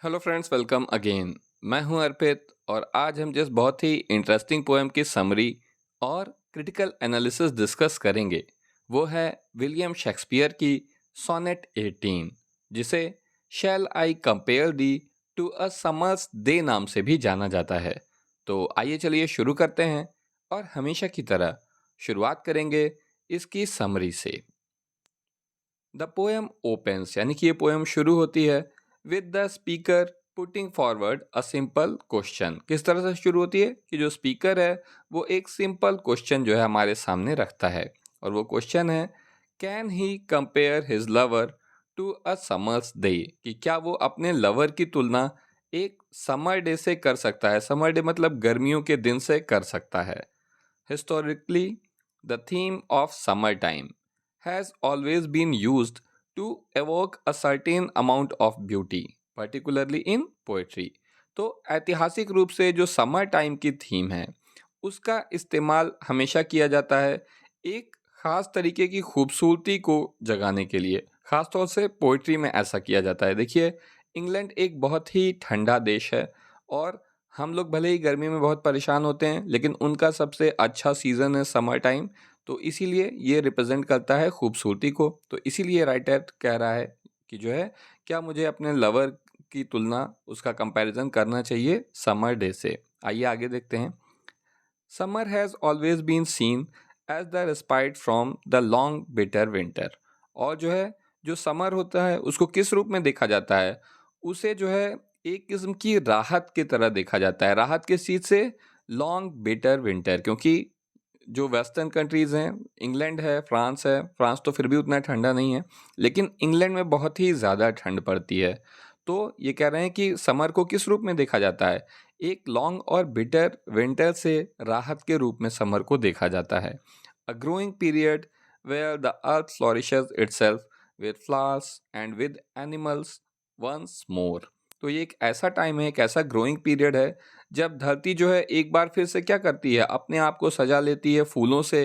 Hello friends, welcome again. मैं हूं अर्पित और आज हम जिस बहुत ही इंटरेस्टिंग पोएम की समरी और क्रिटिकल एनालिसिस डिस्कस करेंगे वो है विलियम शेक्सपियर की सोनेट 18, जिसे shall I compare thee to a summer's day नाम से भी जाना जाता है। तो आइए चलिए शुरू करते हैं और हमेशा की तरह शुरुआत करेंगे इसकी समरी से। द पोएम ओपन्स, यानी कि ये पोएम शुरू होती है with the speaker putting forward a simple question. किस तरह से शुरू होती है कि जो स्पीकर है वो एक सिंपल क्वेश्चन जो है हमारे सामने रखता है, और वो क्वेश्चन है can he compare his lover to a summer's day, कि क्या वो अपने लवर की तुलना एक समर डे से कर सकता है। समर डे मतलब गर्मियों के दिन से कर सकता है। Historically the theme of summer time has always been used to evoke a certain amount of beauty, particularly in poetry. तो ऐतिहासिक रूप से जो समर टाइम की थीम है उसका इस्तेमाल हमेशा किया जाता है एक खास तरीके की खूबसूरती को जगाने के लिए। खास तौर से पोइट्री में ऐसा किया जाता है। देखिए, इंग्लैंड एक बहुत ही ठंडा देश है और हम लोग भले ही गर्मी में बहुत परेशान होते हैं, लेकिन उनका सबसे अच्छा सीज़न है समर टाइम। तो इसीलिए ये रिप्रेजेंट करता है खूबसूरती को। तो इसीलिए राइटर कह रहा है कि जो है, क्या मुझे अपने लवर की तुलना, उसका कंपैरिजन करना चाहिए समर डे से। आइए आगे देखते हैं। Summer has always been seen as the respite from the long bitter winter. और जो है, जो समर होता है उसको किस रूप में देखा जाता है, उसे जो है एक किस्म की राहत की तरह देखा जाता है। राहत किस चीज़ से? Long bitter winter. क्योंकि जो वेस्टर्न कंट्रीज़ हैं, इंग्लैंड है, फ्रांस है, फ्रांस तो फिर भी उतना ठंडा नहीं है, लेकिन इंग्लैंड में बहुत ही ज़्यादा ठंड पड़ती है। तो ये कह रहे हैं कि समर को किस रूप में देखा जाता है? एक लॉन्ग और बिटर विंटर से राहत के रूप में समर को देखा जाता है। A growing period where the earth flourishes itself with flowers and with animals once more. तो ये एक ऐसा टाइम है, एक ऐसा ग्रोइंग पीरियड है जब धरती जो है एक बार फिर से क्या करती है, अपने आप को सजा लेती है फूलों से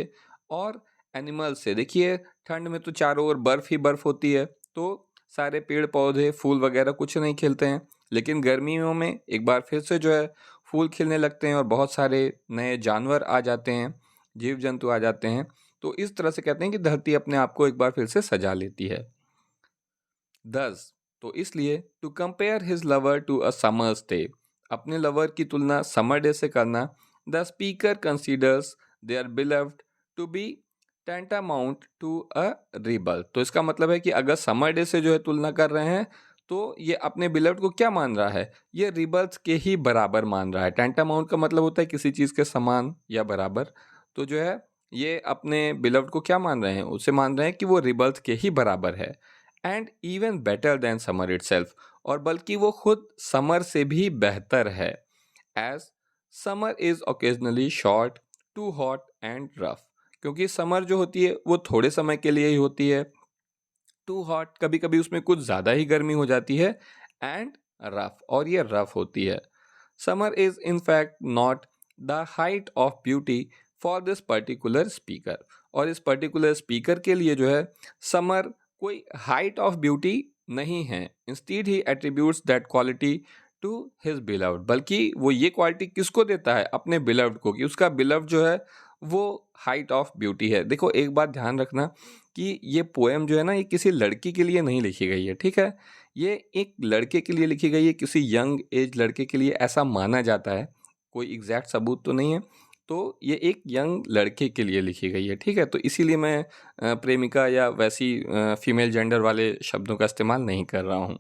और एनिमल से। देखिए, ठंड में तो चारों ओर बर्फ ही बर्फ होती है, तो सारे पेड़ पौधे फूल वगैरह कुछ नहीं खिलते हैं। लेकिन गर्मियों में एक बार फिर से जो है फूल खिलने लगते हैं और बहुत सारे नए जानवर आ जाते हैं, जीव जंतु आ जाते हैं। तो इस तरह से कहते हैं कि धरती अपने आप को एक बार फिर से सजा लेती है। दस, तो इसलिए to compare his lover to a summer's day, अपने लवर की तुलना समर डे से करना। The speaker considers their beloved to be tantamount to a रिबल। तो इसका मतलब है कि अगर समर डे से जो है तुलना कर रहे हैं तो ये अपने बिलव्ड को क्या मान रहा है? ये रिबल्स के ही बराबर मान रहा है। टेंटामाउंट का मतलब होता है किसी चीज़ के समान या बराबर। तो जो है, ये अपने बिलव्ड को क्या मान रहे हैं? उसे मान रहे हैं कि वो रिबल्स के ही बराबर है। And even better than summer itself, और बल्कि वो खुद समर से भी बेहतर है। As summer is occasionally short, too hot and rough, क्योंकि समर जो होती है वो थोड़े समय के लिए ही होती है। टू हॉट, कभी कभी उसमें कुछ ज़्यादा ही गर्मी हो जाती है। एंड रफ, और ये रफ होती है। Summer is in fact not the height of beauty for this particular speaker. और इस पर्टिकुलर स्पीकर के लिए जो है समर कोई हाइट ऑफ ब्यूटी नहीं है। Instead he attributes that quality to his beloved, बल्कि वो ये क्वालिटी किसको देता है? अपने बिलव्ड को, कि उसका बिलव्ड जो है वो हाइट ऑफ ब्यूटी है। देखो, एक बात ध्यान रखना कि ये पोएम जो है ना, ये किसी लड़की के लिए नहीं लिखी गई है, ठीक है? ये एक लड़के के लिए लिखी गई है, किसी यंग एज लड़के के लिए ऐसा माना जाता है। कोई एग्जैक्ट सबूत तो नहीं है। तो ये एक यंग लड़के के लिए लिखी गई है, ठीक है? तो इसीलिए मैं प्रेमिका या वैसी फीमेल जेंडर वाले शब्दों का इस्तेमाल नहीं कर रहा हूँ।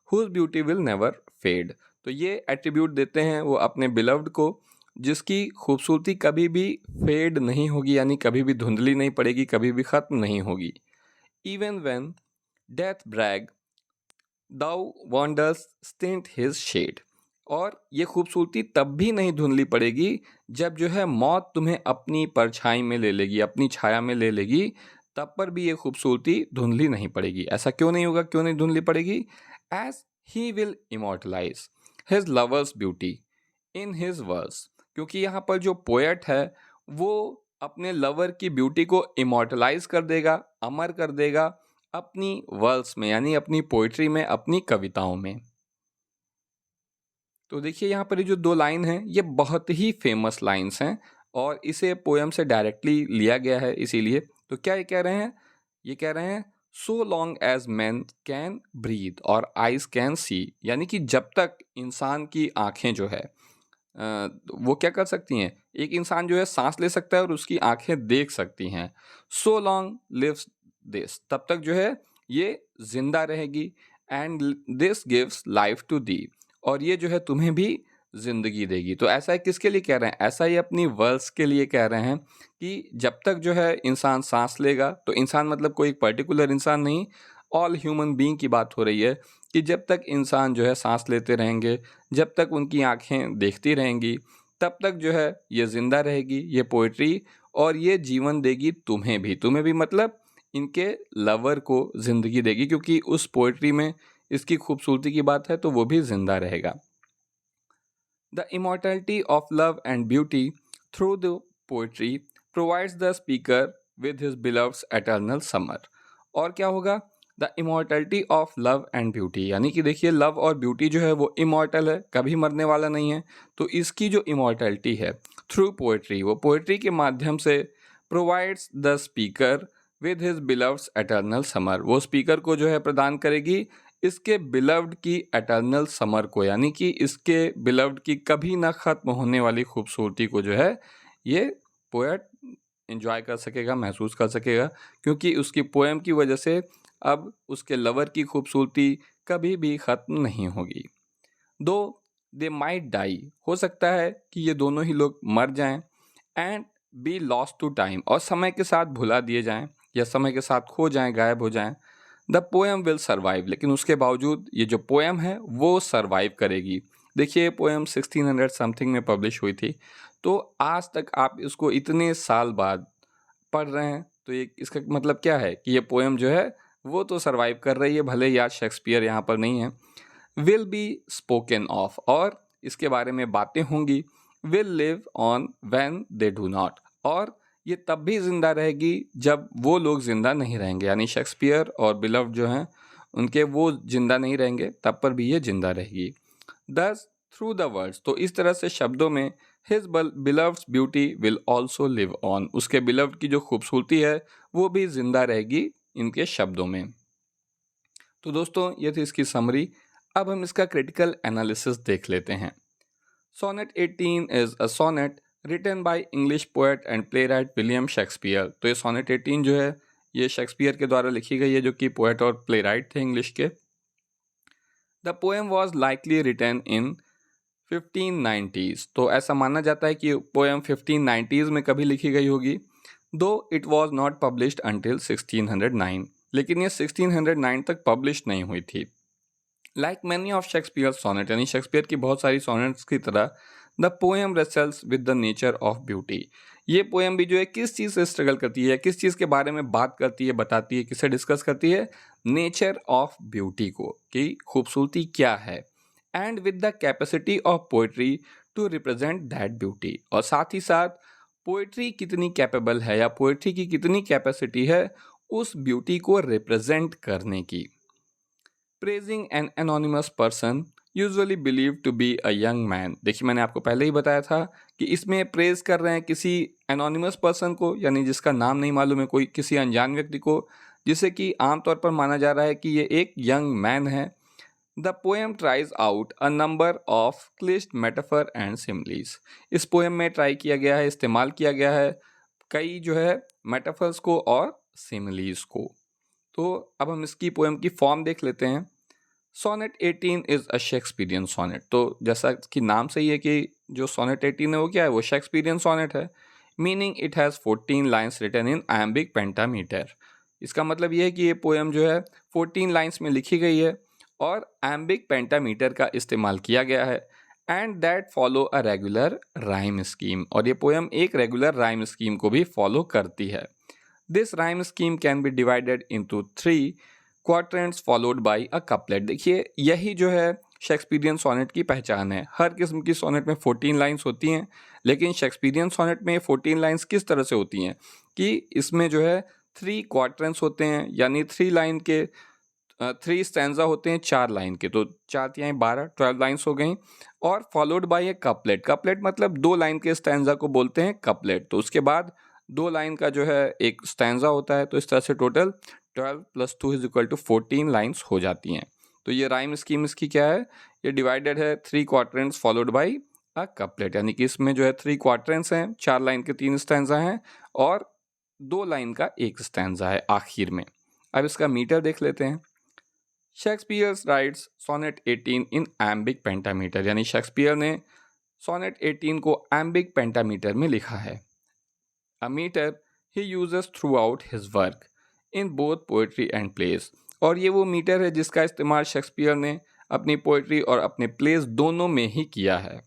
Whose beauty will never fade, तो ये एट्रीब्यूट देते हैं वो अपने बिलव्ड को, जिसकी खूबसूरती कभी भी फेड नहीं होगी, यानी कभी भी धुंधली नहीं पड़ेगी, कभी भी ख़त्म नहीं होगी। Even when death brag thou wanders stint his shade, और ये खूबसूरती तब भी नहीं धुंधली पड़ेगी जब जो है मौत तुम्हें अपनी परछाई में ले लेगी, अपनी छाया में ले लेगी, तब पर भी ये खूबसूरती धुंधली नहीं पड़ेगी। ऐसा क्यों नहीं होगा, क्यों नहीं धुंधली पड़ेगी? As he will immortalize his lover's beauty in his verse, क्योंकि यहाँ पर जो पोएट है वो अपने लवर की ब्यूटी को इमोर्टलाइज कर देगा, अमर कर देगा अपनी वर्ल्स में, यानी अपनी पोइट्री में, अपनी कविताओं में। तो देखिए यहाँ पर ये जो 2 लाइन हैं ये बहुत ही फेमस लाइन्स हैं और इसे पोएम से डायरेक्टली लिया गया है इसीलिए। तो क्या ये कह रहे हैं? ये कह रहे हैं so long as man can breathe और आइज कैन सी, यानी कि जब तक इंसान की आँखें जो है वो क्या कर सकती हैं? एक इंसान जो है साँस ले सकता है और उसकी आँखें देख सकती हैं। सो लॉन्ग लिव्स दिस, तब तक जो है ये ज़िंदा रहेगी। And this gives life to thee, और ये जो है तुम्हें भी ज़िंदगी देगी। तो ऐसा ही किसके लिए कह रहे हैं? ऐसा ही अपनी वर्ल्स के लिए कह रहे हैं कि जब तक जो है इंसान साँस लेगा, तो इंसान मतलब कोई एक पर्टिकुलर इंसान नहीं, ऑल ह्यूमन बीइंग की बात हो रही है कि जब तक इंसान जो है साँस लेते रहेंगे, जब तक उनकी आँखें देखती रहेंगी, तब तक जो है ये ज़िंदा रहेगी ये पोएट्री, और ये जीवन देगी तुम्हें भी। तुम्हें भी मतलब इनके लवर को ज़िंदगी देगी, क्योंकि उस पोएट्री में इसकी खूबसूरती की बात है तो वो भी ज़िंदा रहेगा। The immortality of love and beauty through the poetry provides the speaker with his beloved's eternal summer. और क्या होगा? The immortality of love and beauty, यानी कि देखिए लव और ब्यूटी जो है वो इमॉर्टल है, कभी मरने वाला नहीं है। तो इसकी जो इमॉर्टैलिटी है थ्रू पोएट्री, वो पोएट्री के माध्यम से provides the speaker with his beloved's eternal summer, वो स्पीकर को जो है प्रदान करेगी इसके बिलव्ड की एटर्नल समर को, यानी कि इसके बिलव्ड की कभी ना ख़त्म होने वाली खूबसूरती को जो है ये पोएट एंजॉय कर सकेगा, महसूस कर सकेगा, क्योंकि उसकी पोएम की वजह से अब उसके लवर की खूबसूरती कभी भी ख़त्म नहीं होगी। दो दे माइट डाई, हो सकता है कि ये दोनों ही लोग मर जाएं, and be lost to time, और समय के साथ भुला दिए जाएं या समय के साथ खो जाएं, गायब हो जाएं। द पोएम विल सर्वाइव, लेकिन उसके बावजूद ये जो पोएम है वो सर्वाइव करेगी। देखिए ये पोएम 1600 समथिंग में पब्लिश हुई थी, तो आज तक आप इसको इतने साल बाद पढ़ रहे हैं, तो ये इसका मतलब क्या है कि ये पोएम जो है वो तो सर्वाइव कर रही है, भले यार शेक्सपियर यहाँ पर नहीं है। विल बी स्पोकन ऑफ, और इसके बारे में बातें होंगी। Will live on when they do not, और ये तब भी जिंदा रहेगी जब वो लोग जिंदा नहीं रहेंगे, यानी शेक्सपियर और बिलव्ड जो हैं उनके वो जिंदा नहीं रहेंगे, तब पर भी ये जिंदा रहेगी। दस थ्रू द वर्ड्स, तो इस तरह से शब्दों में his beloved's beauty will also live on, उसके बिलव्ड की जो खूबसूरती है वो भी जिंदा रहेगी इनके शब्दों में। तो दोस्तों ये थी इसकी समरी। अब हम इसका क्रिटिकल एनालिसिस देख लेते हैं। Sonnet 18 is a sonnet written by English poet and playwright William Shakespeare. तो ये सोनेट 18 जो है ये शेक्सपियर के द्वारा लिखी गई है, जो कि पोएट और प्लेराइट थे इंग्लिश के। The poem was likely written in 1590s, तो ऐसा माना जाता है कि पोएम 1590s में कभी लिखी गई होगी। Though it was not published until 1609, लेकिन ये 1609 तक पब्लिश नहीं हुई थी। Like many of Shakespeare sonnet, यानी शेक्सपियर की बहुत सारी सोनेट्स की तरह the poem wrestles with the nature of beauty, ये पोएम भी जो है किस चीज़ से स्ट्रगल करती है, किस चीज़ के बारे में बात करती है, बताती है, किसे डिस्कस करती है? नेचर ऑफ ब्यूटी को, कि खूबसूरती क्या है, and with the capacity of poetry to represent that beauty, और साथ ही साथ पोइट्री कितनी कैपेबल है या पोइट्री की कितनी कैपेसिटी है उस ब्यूटी को रिप्रेजेंट करने की। Praising an anonymous person usually believe to be a young man, देखिए मैंने आपको पहले ही बताया था कि इसमें प्रेज कर रहे हैं किसी एनोनिमस पर्सन को, यानी जिसका नाम नहीं मालूम है, कोई किसी अनजान व्यक्ति को, जिसे कि आमतौर पर माना जा रहा है कि ये एक यंग मैन है। The poem tries out a number of cliched metaphor and similes, इस पोएम में ट्राई किया गया है, इस्तेमाल किया गया है कई जो है मेटाफर्स को और सिमलीज को। तो अब हम इसकी पोएम की फॉर्म देख लेते हैं। Sonnet 18 is a Shakespearean sonnet, तो जैसा कि नाम से ही है कि जो सोनेट 18 है वो क्या है, वो शेक्सपियरियन सोनेट है। Meaning it has 14 lines written in iambic pentameter, इसका मतलब ये है कि ये पोएम जो है 14 लाइन्स में लिखी गई है और आयम्बिक पेंटामीटर का इस्तेमाल किया गया है। And that follow a regular rhyme scheme, और ये पोएम एक रेगुलर राइम स्कीम को भी फॉलो करती है। This rhyme scheme can be divided into 3 quadrants followed by a couplet, देखिए यही जो है शेक्सपियरियन सोनेट की पहचान है। हर किस्म की सोनेट में 14 लाइन्स होती हैं, लेकिन शेक्सपियरियन सोनेट में 14 लाइन्स किस तरह से होती हैं कि इसमें जो है 3 क्वाड्रेंट्स होते हैं, यानी 3 लाइन के 3 स्टैंजा होते हैं 4 लाइन के, तो 4 तिहाई 12, 12 लाइन्स हो गई। और followed by A couplet. Couplet मतलब 2 लाइन के स्टैंजा को बोलते हैं कपलेट। तो उसके बाद 2 लाइन का जो है एक स्टैंजा होता है। तो इस तरह से टोटल 12 + 2 = 14 लाइन्स हो जाती हैं। तो ये राइम स्कीम इसकी क्या है, ये डिवाइडेड है 3 quadrants followed by a couplet, यानी कि इसमें जो है 3 क्वाड्रेंट्स हैं, 4 लाइन के 3 स्टैंजा हैं और 2 लाइन का एक स्टैंजा है आखिर में। अब इसका मीटर देख लेते हैं। Shakespeare writes sonnet 18 in iambic pentameter, यानी शेक्सपियर ने सोनेट 18 को एम्बिक पेंटामीटर में लिखा है। A meter he uses throughout his work in both poetry and plays. और ये वो मीटर है जिसका इस्तेमाल शेक्सपियर ने अपनी पोएट्री और अपने प्लेस दोनों में ही किया है।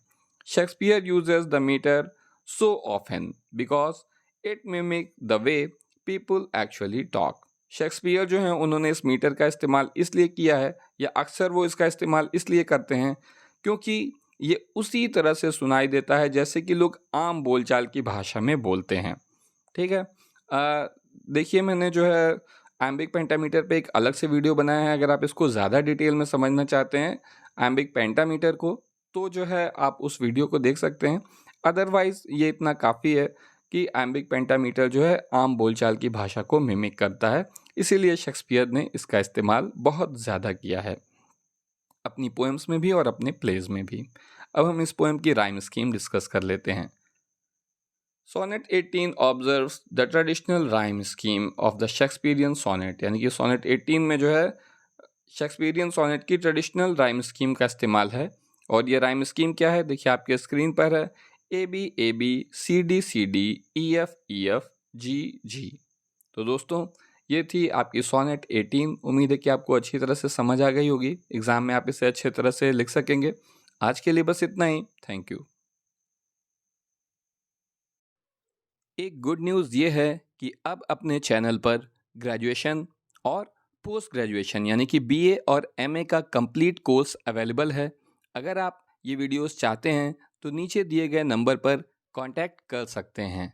Shakespeare uses the metre so often because it mimic the way people actually talk. Shakespeare जो हैं उन्होंने इस मीटर का इस्तेमाल इसलिए किया है, या अक्सर वो इसका इस्तेमाल इसलिए करते हैं क्योंकि ये उसी तरह से सुनाई देता है जैसे कि लोग आम बोलचाल की भाषा में बोलते हैं। ठीक है। देखिए मैंने जो है एम्बिक पेंटामीटर पे एक अलग से वीडियो बनाया है। अगर आप इसको ज़्यादा डिटेल में समझना चाहते हैं एम्बिक पेंटामीटर को, तो जो है आप उस वीडियो को देख सकते हैं। अदरवाइज़ ये इतना काफ़ी है कि एम्बिक पेंटामीटर जो है आम बोलचाल की भाषा को मिमिक करता है, इसीलिए शेक्सपियर ने इसका इस्तेमाल बहुत ज़्यादा किया है अपनी पोएम्स में भी और अपने प्लेज में भी। अब हम इस पोएम की राइम स्कीम डिस्कस कर लेते हैं। Sonnet 18 observes the traditional rhyme scheme of the Shakespearean sonnet, यानी कि सोनेट 18 में जो है शेक्सपियरियन सोनेट की ट्रेडिशनल राइम स्कीम का इस्तेमाल है। और ये राइम स्कीम क्या है, देखिए आपके स्क्रीन पर है। AB CD CD EF EF G. तो दोस्तों ये थी आपकी सोनेट 18। उम्मीद है कि आपको अच्छी तरह से समझ आ गई होगी, एग्जाम में आप इसे अच्छे तरह से लिख सकेंगे। आज के लिए बस इतना ही। Thank you. एक गुड न्यूज़ ये है कि अब अपने चैनल पर ग्रेजुएशन और पोस्ट ग्रेजुएशन यानी कि BA और MA का कंप्लीट कोर्स अवेलेबल है। अगर आप ये वीडियोस चाहते हैं तो नीचे दिए गए नंबर पर कांटेक्ट कर सकते हैं।